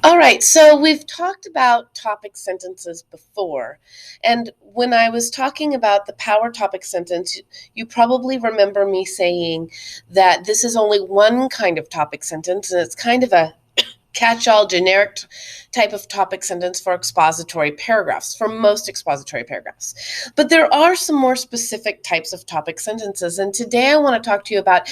All right, so we've talked about topic sentences before. And when I was talking about the power topic sentence, you probably remember me saying that this is only one kind of topic sentence, and it's kind of a catch-all generic type of topic sentence for expository paragraphs, for most expository paragraphs. But there are some more specific types of topic sentences, and today I want to talk to you about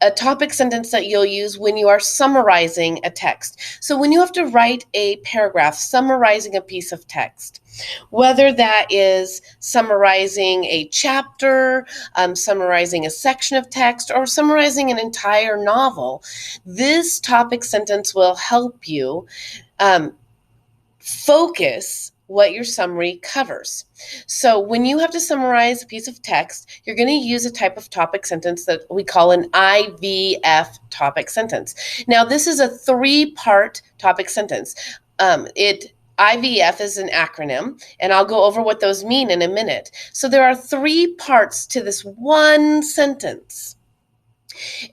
a topic sentence that you'll use when you are summarizing a text. So when you have to write a paragraph summarizing a piece of text, whether that is summarizing a chapter, summarizing a section of text, or summarizing an entire novel, this topic sentence will help you focus what your summary covers. So when you have to summarize a piece of text, you're going to use a type of topic sentence that we call an IVF topic sentence. Now, this is a three-part topic sentence. IVF is an acronym, and I'll go over what those mean in a minute. So there are three parts to this one sentence.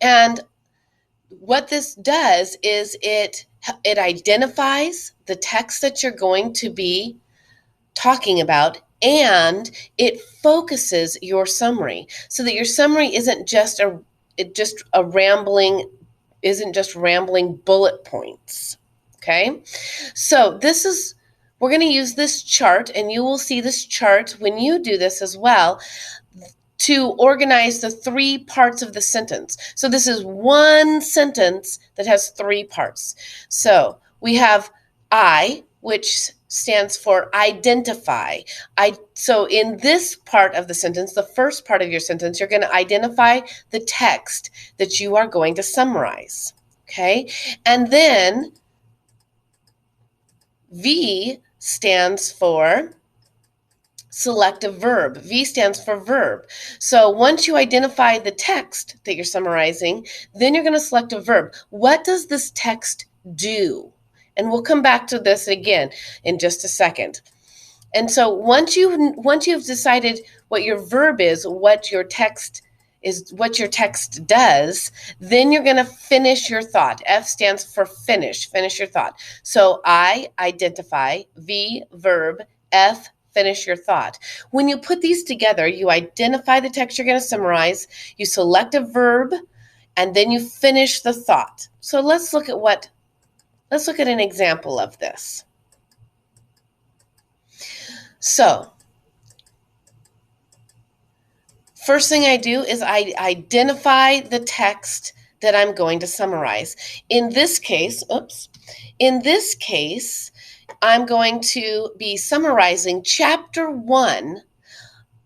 And what this does is it identifies the text that you're going to be talking about, and it focuses your summary so that your summary isn't just rambling bullet points. Okay, so we're going to use this chart, and you will see this chart when you do this as well, to organize the three parts of the sentence. So this is one sentence that has three parts. So we have I, which stands for identify. So in this part of the sentence, the first part of your sentence, you're going to identify the text that you are going to summarize. Okay? And then V stands for selective verb. V stands for verb. So once you identify the text that you're summarizing, then you're going to select a verb. What does this text do? And we'll come back to this again in just a second. And so once you've decided what your verb is, what your text does, then you're going to finish your thought. F stands for finish your thought. So I, identify, V, verb, F, finish your thought. When you put these together, you identify the text you're going to summarize, you select a verb, and then you finish the thought. So let's look at an example of this. So, first thing I do is I identify the text that I'm going to summarize. In this case, I'm going to be summarizing chapter 1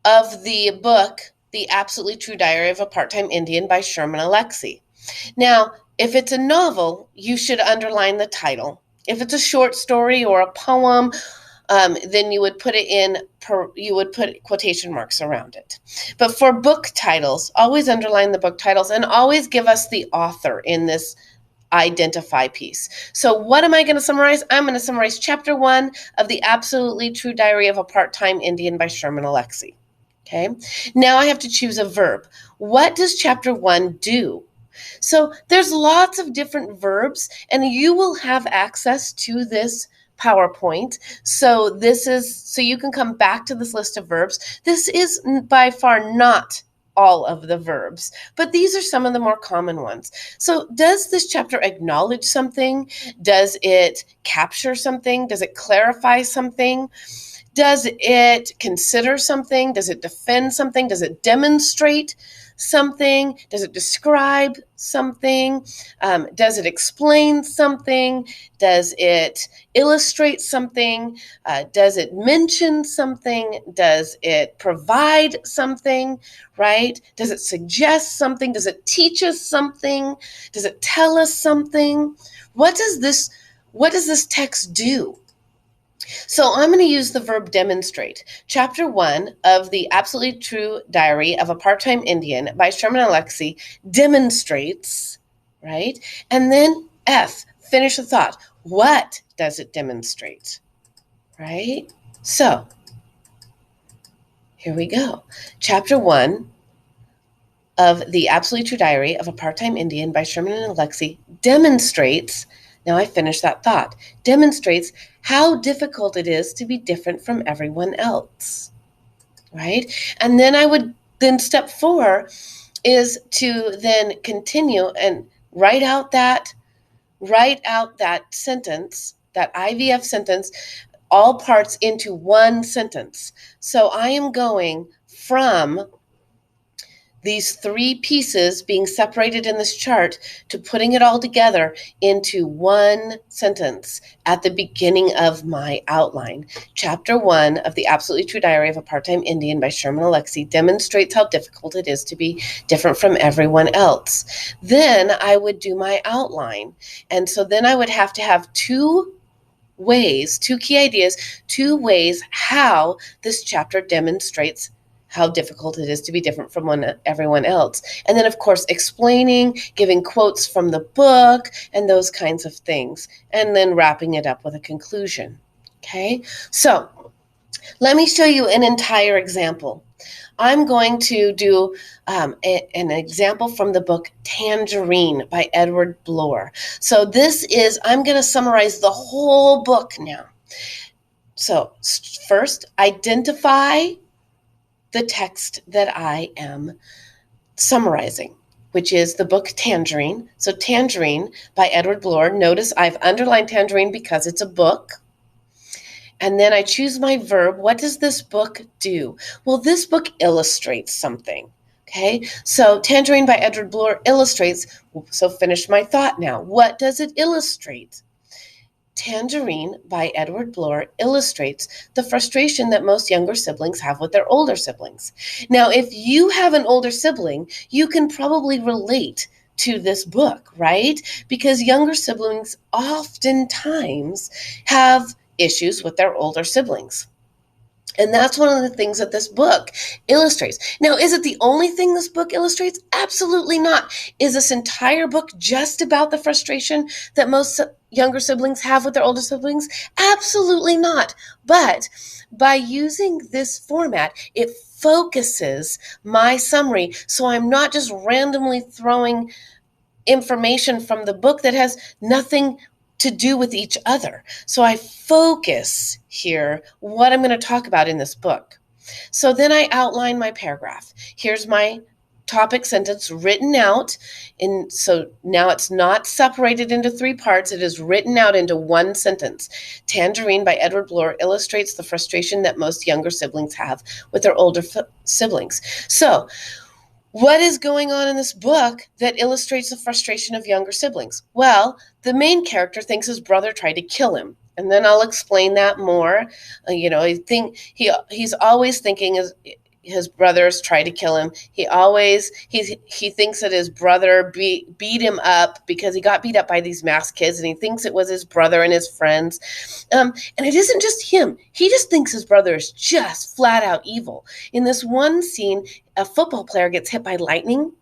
of the book, The Absolutely True Diary of a Part-Time Indian by Sherman Alexie. Now, if it's a novel, you should underline the title. If it's a short story or a poem, then you would put quotation marks around it. But for book titles, always underline the book titles and always give us the author in this identify piece. So what am I going to summarize? I'm going to summarize chapter 1 of The Absolutely True Diary of a Part-Time Indian by Sherman Alexie. Okay. Now I have to choose a verb. What does chapter 1 do? So there's lots of different verbs, and you will have access to this PowerPoint. So you can come back to this list of verbs. This is by far not all of the verbs, but these are some of the more common ones. So does this chapter acknowledge something? Does it capture something? Does it clarify something? Does it consider something? Does it defend something? Does it demonstrate something? Does it describe something? Does it explain something? Does it illustrate something? Does it mention something? Does it provide something, right? Does it suggest something? Does it teach us something? Does it tell us something? What does this text do? So I'm going to use the verb demonstrate. Chapter 1 of The Absolutely True Diary of a Part-Time Indian by Sherman Alexie demonstrates, right? And then F, finish the thought. What does it demonstrate, right? So here we go. Chapter 1 of The Absolutely True Diary of a Part-Time Indian by Sherman Alexie demonstrates. Now I finish that thought. Demonstrates how difficult it is to be different from everyone else, right? And then step 4 is to then continue and write out that sentence, that IVF sentence, all parts into one sentence. So I am going from these 3 pieces being separated in this chart to putting it all together into one sentence at the beginning of my outline. Chapter 1 of The Absolutely True Diary of a Part-Time Indian by Sherman Alexie demonstrates how difficult it is to be different from everyone else. Then I would do my outline. And so then I would have to have 2 key ideas, 2 ways how this chapter demonstrates how difficult it is to be different from everyone else. And then, of course, explaining, giving quotes from the book, and those kinds of things. And then wrapping it up with a conclusion. Okay? So, let me show you an entire example. I'm going to do an example from the book Tangerine by Edward Bloor. So I'm going to summarize the whole book now. So first, identify the text that I am summarizing, which is the book Tangerine. So Tangerine by Edward Bloor. Notice I've underlined Tangerine because it's a book. And then I choose my verb. What does this book do? Well, this book illustrates something. Okay, so Tangerine by Edward Bloor illustrates. So finish my thought now. What does it illustrate? Tangerine by Edward Bloor illustrates the frustration that most younger siblings have with their older siblings. Now, if you have an older sibling, you can probably relate to this book, right? Because younger siblings oftentimes have issues with their older siblings. And that's one of the things that this book illustrates. Now, is it the only thing this book illustrates? Absolutely not. Is this entire book just about the frustration that most younger siblings have with their older siblings? Absolutely not. But by using this format, it focuses my summary, so I'm not just randomly throwing information from the book that has nothing to do with each other. So I focus here what I'm going to talk about in this book. So then I outline my paragraph. Here's my topic sentence written out. And so now it's not separated into 3 parts. It is written out into one sentence. Tangerine by Edward Bloor illustrates the frustration that most younger siblings have with their older siblings. So what is going on in this book that illustrates the frustration of younger siblings? Well, the main character thinks his brother tried to kill him. And then I'll explain that more. He's always thinking his brothers tried to kill him. He thinks that his brother beat him up because he got beat up by these masked kids, and he thinks it was his brother and his friends. And it isn't just him. He just thinks his brother is just flat out evil. In this one scene, a football player gets hit by lightning.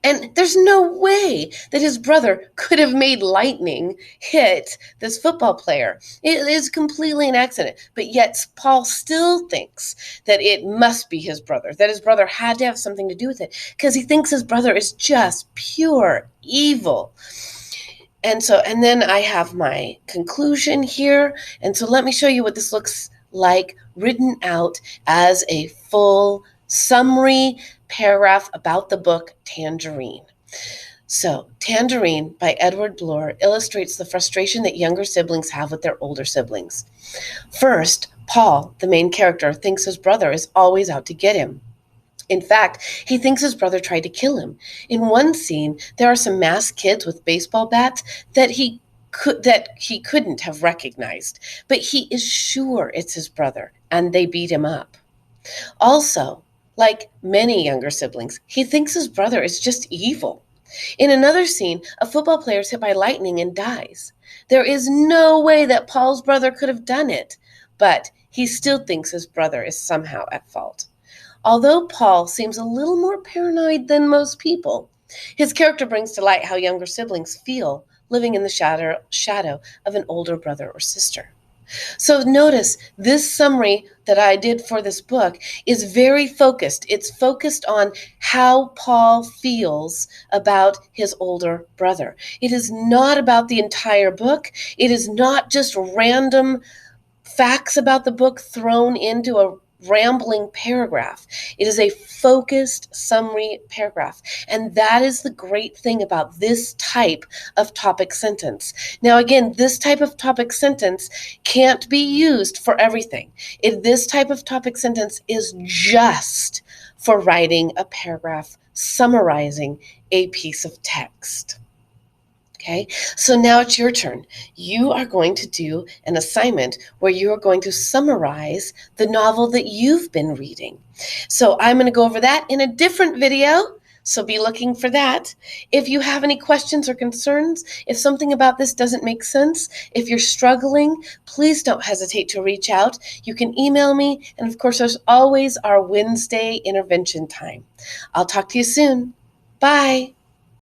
And there's no way that his brother could have made lightning hit this football player. It is completely an accident. But yet Paul still thinks that it must be his brother, that his brother had to have something to do with it, because he thinks his brother is just pure evil. And then I have my conclusion here. And so let me show you what this looks like written out as a full summary paragraph about the book Tangerine. So, Tangerine by Edward Bloor illustrates the frustration that younger siblings have with their older siblings. First, Paul, the main character, thinks his brother is always out to get him. In fact, he thinks his brother tried to kill him. In one scene, there are some masked kids with baseball bats that he couldn't have recognized, but he is sure it's his brother, and they beat him up. Also, like many younger siblings, he thinks his brother is just evil. In another scene, a football player is hit by lightning and dies. There is no way that Paul's brother could have done it, but he still thinks his brother is somehow at fault. Although Paul seems a little more paranoid than most people, his character brings to light how younger siblings feel living in the shadow of an older brother or sister. So notice this summary that I did for this book is very focused. It's focused on how Paul feels about his older brother. It is not about the entire book. It is not just random facts about the book thrown into a rambling paragraph. It is a focused summary paragraph. And that is the great thing about this type of topic sentence. Now, again, this type of topic sentence can't be used for everything. This type of topic sentence is just for writing a paragraph summarizing a piece of text. Okay, so now it's your turn. You are going to do an assignment where you are going to summarize the novel that you've been reading. So I'm going to go over that in a different video, so be looking for that. If you have any questions or concerns, if something about this doesn't make sense, if you're struggling, please don't hesitate to reach out. You can email me, and of course, there's always our Wednesday intervention time. I'll talk to you soon. Bye.